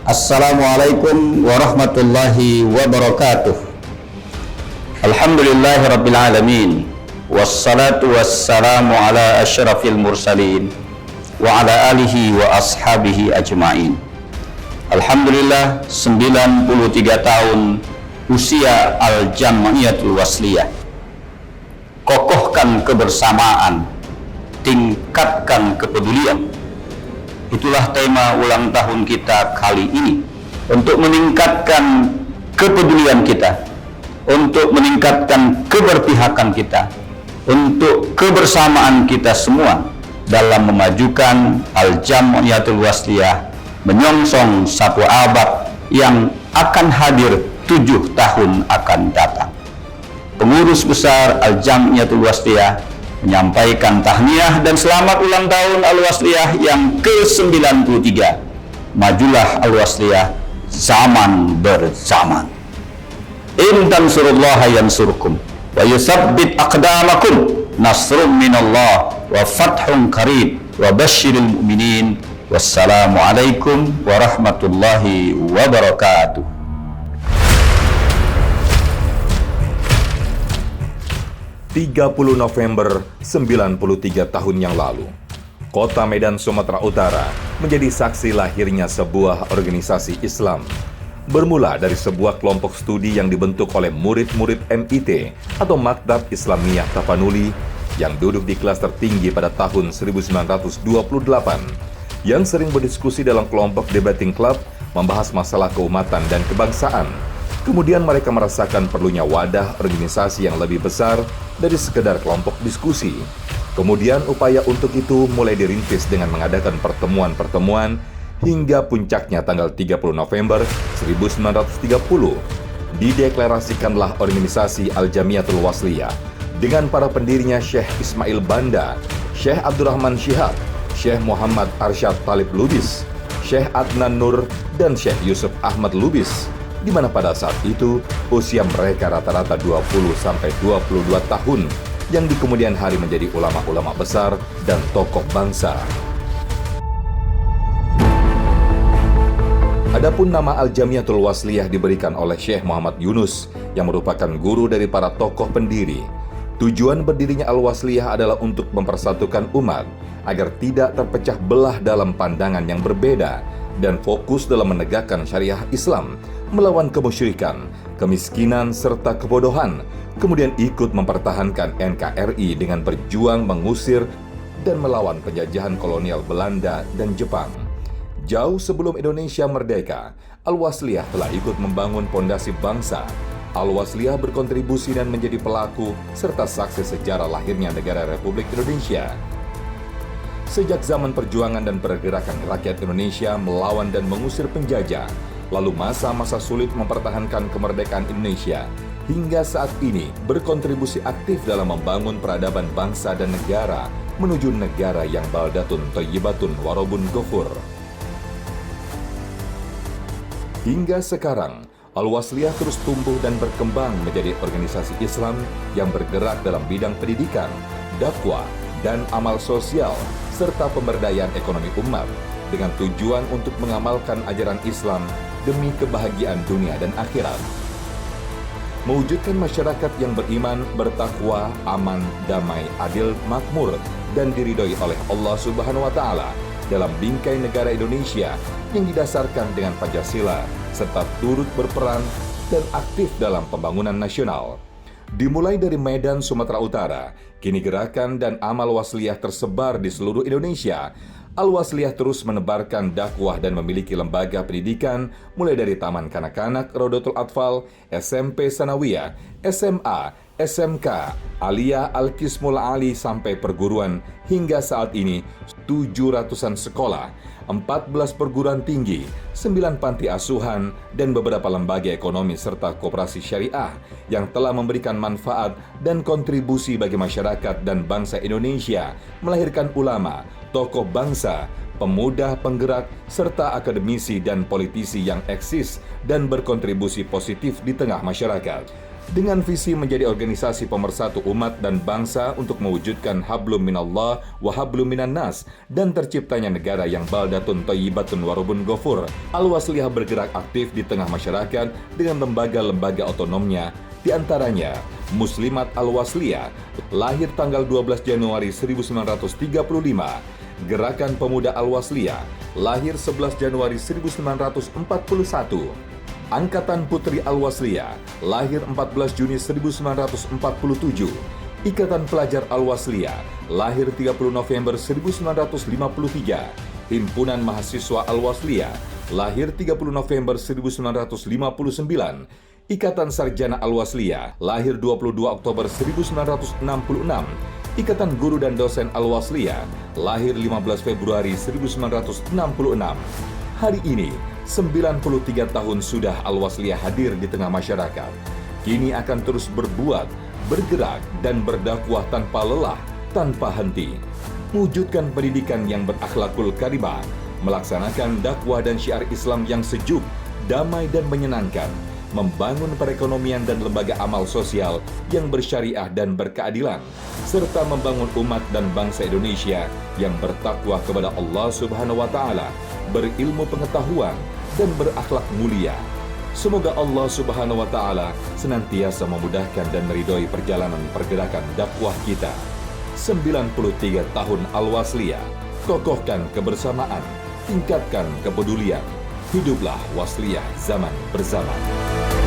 Assalamualaikum warahmatullahi wabarakatuh. Alhamdulillahi rabbil alamin. Wassalatu wassalamu ala asyrafil mursalin wa ala alihi wa ashabihi ajma'in. Alhamdulillah, 93 tahun usia Al-Jamiatul Wasliyah. Kokohkan kebersamaan, tingkatkan kepedulian. Itulah tema ulang tahun kita kali ini. Untuk meningkatkan kepedulian kita, untuk meningkatkan keberpihakan kita, untuk kebersamaan kita semua dalam memajukan Al-Jamiatul Wasliyah menyongsong satu abad yang akan hadir 7 tahun akan datang. Pengurus besar Al-Jamiatul Wasliyah menyampaikan tahniah dan selamat ulang tahun Al-Wasliyah yang ke-93. Majulah Al-Wasliyah zaman berzaman. In tansurullaha yansurkum wa yusabbit aqdamakum, nasrum minallah wa fathun qarib wa basyiril mu'minin. Wassalamualaikum warahmatullahi wabarakatuh. 30 November 93 tahun yang lalu, kota Medan, Sumatera Utara menjadi saksi lahirnya sebuah organisasi Islam. Bermula dari sebuah kelompok studi yang dibentuk oleh murid-murid MIT atau Maktab Islamiyah Tapanuli yang duduk di kelas tertinggi pada tahun 1928, yang sering berdiskusi dalam kelompok debating club membahas masalah keumatan dan kebangsaan. Kemudian mereka merasakan perlunya wadah organisasi yang lebih besar dari sekedar kelompok diskusi. Kemudian upaya untuk itu mulai dirintis dengan mengadakan pertemuan-pertemuan hingga puncaknya tanggal 30 November 1930 dideklarasikanlah organisasi Al-Jamiatul Wasliyah dengan para pendirinya Syekh Ismail Banda, Syekh Abdurrahman Syihab, Syekh Muhammad Arsyad Talib Lubis, Syekh Adnan Nur, dan Syekh Yusuf Ahmad Lubis, di mana pada saat itu usia mereka rata-rata 20-22 tahun, yang di kemudian hari menjadi ulama-ulama besar dan tokoh bangsa. Adapun nama Al-Jamiatul Wasliyah diberikan oleh Syekh Muhammad Yunus yang merupakan guru dari para tokoh pendiri. Tujuan berdirinya Al-Wasliyah adalah untuk mempersatukan umat agar tidak terpecah belah dalam pandangan yang berbeda dan fokus dalam menegakkan syariah Islam, melawan kemusyrikan, kemiskinan, serta kebodohan, kemudian ikut mempertahankan NKRI dengan berjuang mengusir dan melawan penjajahan kolonial Belanda dan Jepang. Jauh sebelum Indonesia merdeka, Al-Wasliyah telah ikut membangun pondasi bangsa. Al-Wasliyah berkontribusi dan menjadi pelaku serta saksi sejarah lahirnya negara Republik Indonesia. Sejak zaman perjuangan dan pergerakan rakyat Indonesia melawan dan mengusir penjajah, lalu masa-masa sulit mempertahankan kemerdekaan Indonesia, hingga saat ini berkontribusi aktif dalam membangun peradaban bangsa dan negara menuju negara yang baldatun thayyibatun warobun ghafur. Hingga sekarang, Al-Wasliyah terus tumbuh dan berkembang menjadi organisasi Islam yang bergerak dalam bidang pendidikan, dakwah, dan amal sosial, serta pemberdayaan ekonomi umat, dengan tujuan untuk mengamalkan ajaran Islam demi kebahagiaan dunia dan akhirat. Mewujudkan masyarakat yang beriman, bertakwa, aman, damai, adil, makmur, dan diridhoi oleh Allah Subhanahu wa Ta'ala dalam bingkai negara Indonesia yang didasarkan dengan Pancasila, serta turut berperan dan aktif dalam pembangunan nasional. Dimulai dari Medan, Sumatera Utara, kini gerakan dan amal Wasliyah tersebar di seluruh Indonesia. Al-Wasliyah terus menebarkan dakwah dan memiliki lembaga pendidikan mulai dari Taman Kanak-kanak Rodotul Atfal, SMP Sanawiyah, SMA, SMK, Aliyah Al-Qismul Ali sampai perguruan hingga saat ini 700-an sekolah, 14 perguruan tinggi, 9 panti asuhan, dan beberapa lembaga ekonomi serta koperasi syariah yang telah memberikan manfaat dan kontribusi bagi masyarakat dan bangsa Indonesia, melahirkan ulama, tokoh bangsa, pemuda penggerak, serta akademisi dan politisi yang eksis dan berkontribusi positif di tengah masyarakat. Dengan visi menjadi organisasi pemersatu umat dan bangsa untuk mewujudkan hablum minallah wa hablum minan nas dan terciptanya negara yang baldatun thayyibatun warubun ghafur, Al-Wasliyah bergerak aktif di tengah masyarakat dengan lembaga-lembaga otonomnya, di antaranya Muslimat Al-Wasliyah, lahir tanggal 12 Januari 1935, Gerakan Pemuda Al-Wasliyah, lahir 11 Januari 1941, Angkatan Putri Al-Wasliyah, lahir 14 Juni 1947, Ikatan Pelajar Al-Wasliyah, lahir 30 November 1953, Himpunan Mahasiswa Al-Wasliyah, lahir 30 November 1959, Ikatan Sarjana Al-Wasliyah, lahir 22 Oktober 1966, Ikatan Guru dan Dosen Al-Wasliyah, lahir 15 Februari 1966. Hari ini, 93 tahun sudah Al-Wasliyah hadir di tengah masyarakat. Kini akan terus berbuat, bergerak, dan berdakwah tanpa lelah, tanpa henti. Mewujudkan pendidikan yang berakhlakul karimah, melaksanakan dakwah dan syiar Islam yang sejuk, damai dan menyenangkan, membangun perekonomian dan lembaga amal sosial yang bersyariah dan berkeadilan, serta membangun umat dan bangsa Indonesia yang bertakwa kepada Allah Subhanahu wa Ta'ala, berilmu pengetahuan, dan berakhlak mulia. Semoga Allah Subhanahu wa Ta'ala senantiasa memudahkan dan meridhoi perjalanan pergerakan dakwah kita. 93 tahun Al-Wasliyah, kokohkan kebersamaan, tingkatkan kepedulian. Hiduplah Wasliyah zaman berzaman.